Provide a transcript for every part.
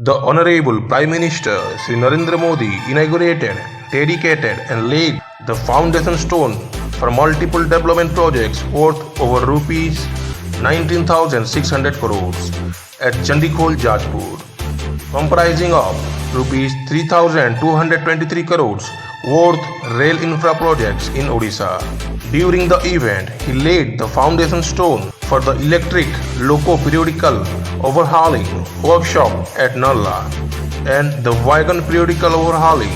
The Honorable Prime Minister Sri Narendra Modi inaugurated, dedicated and laid the foundation stone for multiple development projects worth over rupees 19,600 crores at Chandikhol, JAJPUR, comprising of rupees 3,223 crores worth rail infra projects in Odisha. During the event, he laid the foundation stone for the electric loco periodical overhauling workshop at Narla and the wagon periodical overhauling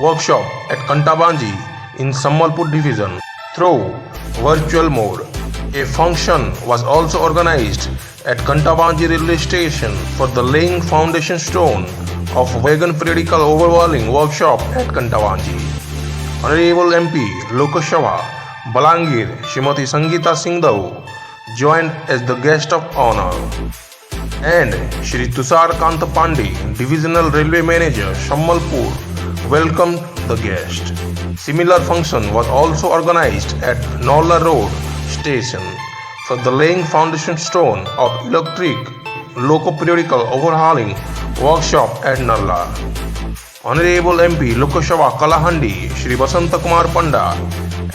workshop at KANTABANJI in Sambalpur division through virtual mode. A function was also organized at KANTABANJI railway station for the laying foundation stone of wagon periodical overhauling workshop at KANTABANJI. Honorable MP Lok Sabha Balangir Srimati Sangeeta Singhdau joined as the guest of honor, and Shri Tushar KANTABANJI Divisional Railway Manager Sambalpur welcomed the guest. Similar function was also organized at Narla Road Station for the laying foundation stone of electric loco periodical overhauling workshop at Narla. Honorable MP Lok Sabha Kalahandi Shri Basanta Kumar Panda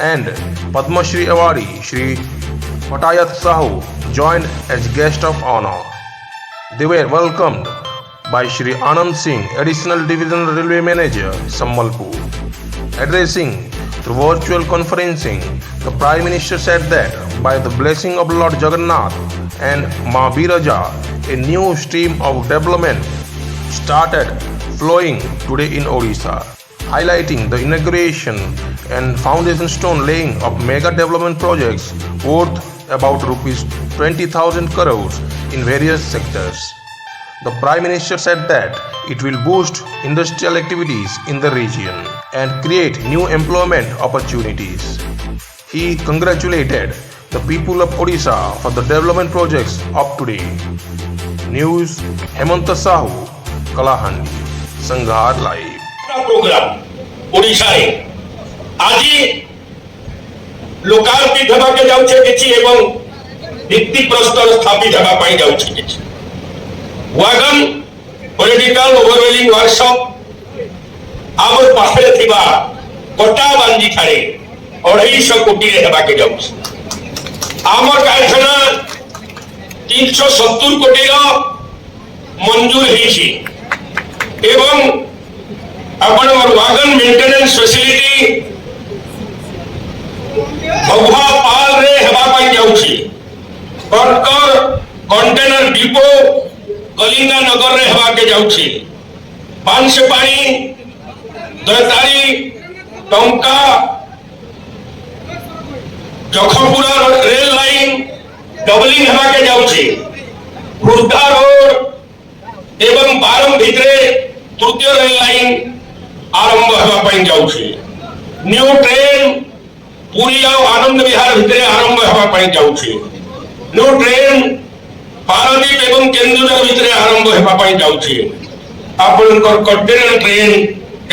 and Padma Shri Awadi Shri Patayat Sahu joined as guest of honor. They were welcomed by Shri Anand Singh, Additional Divisional Railway Manager, Sambalpur. Addressing through virtual conferencing, the Prime Minister said that by the blessing of Lord Jagannath and Ma Biraja, a new stream of development started flowing today in Odisha, highlighting the inauguration and foundation stone laying of mega development projects worth about rupees 20,000 crores in various sectors. The Prime Minister said that it will boost industrial activities in the region and create new employment opportunities. He congratulated the people of Odisha for the development projects of today. News Hemanta Sahu, Kalahandi, Sanghar Live. Program Odisha रे आज लोकार्पित हेबाके जाउछे किछि एवं भित्ति प्रस्तर स्थापित हेबा पई जाउछे किछि wagon political overwhelming workshop आमर पाखरे थिबा कटाबांजी ठारे 250 कोटी रे हेबाके जाउछे आमर कारखाना 370 कोटी रो मंजूर हेछि एवं अपन वागन मेंटेनेंस फैसिलिटी भगवा पाल रे हेबा पई जाउछि करकर कंटेनर डिपो कलिंगा नगर रे हेबा के जाउछि पांच पानी दरतारी टंका जखपुरा रेल लाइन डबलिंग हेबा के जाउछि खुर्दा रोड एवं बारम भितरे तृतीय रेल लाइन आरंभ हेबा पई जाउछि न्यू ट्रेन पुरी और आनंद विहार भितरे आरंभ हेबा पई जाउछि न्यू ट्रेन पारादीप एवं केंद्र भितरे आरंभ हेबा पई जाउछि आपनकर कंटेनर ट्रेन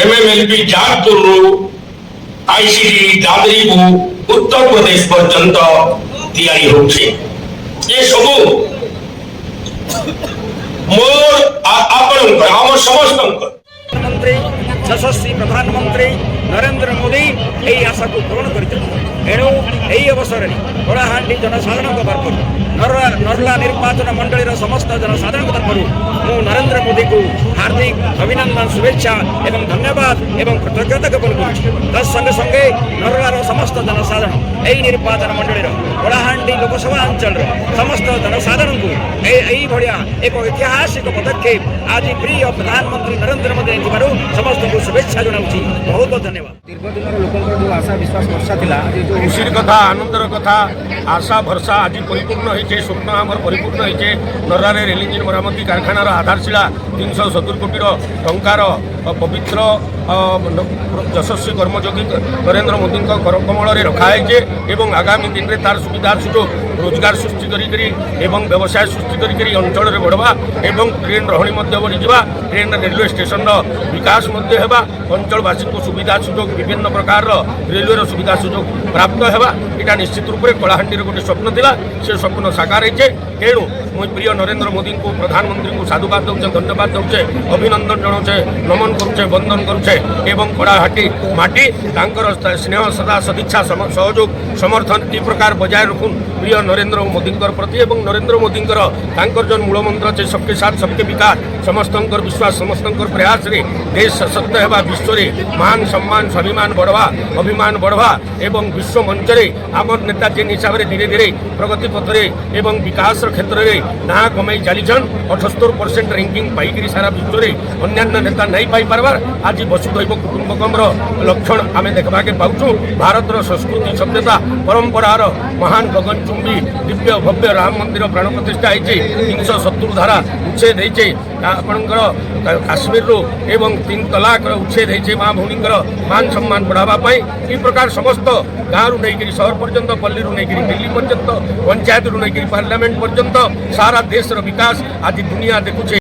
एमएमएलपी जाजपुर रु आईसीडी दादरी उत्तर प्रदेश पर्यंत तैयारी होछि ये सब मोर आपनकर हम समस्त मंत्री यशस्वी प्रधानमंत्री नरेंद्र मोदी यही आशा को पूरण करेणु यही अवसर में कलाहांडी जनसाधारण तरफ नर्ला निर्वाचन मंडल समस्त जनसाधारण तरफ मु नरेंद्र मोदी को हार्दिक अभिनंदन शुभेच्छा एवं धन्यवाद एवं कृतज्ञता ज्ञापन कर संगे संगे नर्लार समस्त जनसाधारण यही निर्वाचन मंडल कलाहांडी लोकसभा अंचल समस्त जनसाधारण को यही भाया एक ऐतिहासिक पदक्षेप आज प्रिय प्रधानमंत्री नरेंद्र मोदी समस्त को शुभेच्छा जनाऊँगी बहुत बहुत धन्यवाद। दीर्घदिन लोक जो आशा विश्वास भरसा था खुशी कथा आनंदर कथा आशा भरसा आज परिपूर्ण होइछे स्वप्न आमर परिपूर्ण होइछे नर्लारे रेल इंजिन मरामती कारखानार आधारशिला 370 कोटी टंकार पवित्र यशस्वी कर्मयोगी नरेंद्र मोदी करकमल रखाहे एवं आगामी दिन में तार सुविधा सुजोग रोजगार सृष्टि करी एवं व्यवसाय सृष्टि करी अंचल में बढ़वा एवं ट्रेन रही बढ़ीजा ट्रेन रेलवे स्टेशन विकास होगा अंचलवासी को सुविधा सुजोग विभिन्न प्रकार रेलवे सुविधा सुजोग प्राप्त होगा यहाँ निश्चित रूप से कलाहांडी गोटे स्वप्न था से स्वप्न साकार होते तेणु मुई प्रिय नरेंद्र मोदी को प्रधानमंत्री को साधुवाद दूचे धन्यवाद दूचे अभिनंदन जनाऊे नमन करुचे वंदन करुचे एवं कड़ाहाटी माटी स्नेह सदा सदिच्छा सहयोग समर्थन ई प्रकार बजाय रखुन प्रिय नरेंद्र मोदी प्रति एवं नरेंद्र मोदी जन मूल मंत्र से सबके साथ सबके विकास समस्त विश्वास समस्त प्रयास रे देश सशक्त होगा विश्व में मान सम्मान स्वाभिमान बढ़वा अभिमान बढ़वा एवं विश्व मंच रे आमर नेता जेन हिसाब से धीरे धीरे प्रगति पथरे एवं विकास क्षेत्र में ना कमाई चलीछन 78% रैंकिंग पाई सारा विश्व में अन्य नेता नहीं पाई पार्बार आज वसुधैव कुटुंबकम लक्षण आम देखा पाऊँ भारत संस्कृति सभ्यता परंपरार महान गगनचुंबी दिव्य भव्य राम मंदिर प्राण प्रतिष्ठा होती 370 धारा उच्छेद होती आपणकर काश्मीर एवं 3 तलाक उच्छेद होती माँ भौणी मान सम्मान बढ़ावाई ई प्रकार समस्त गाँव नहीं सहर पर्यंत पल्ली नहीं दिल्ली पर्यंत पंचायत नहीं पार्लियामेंट पर्यंत सारा देश विकास आज दुनिया देखुचे।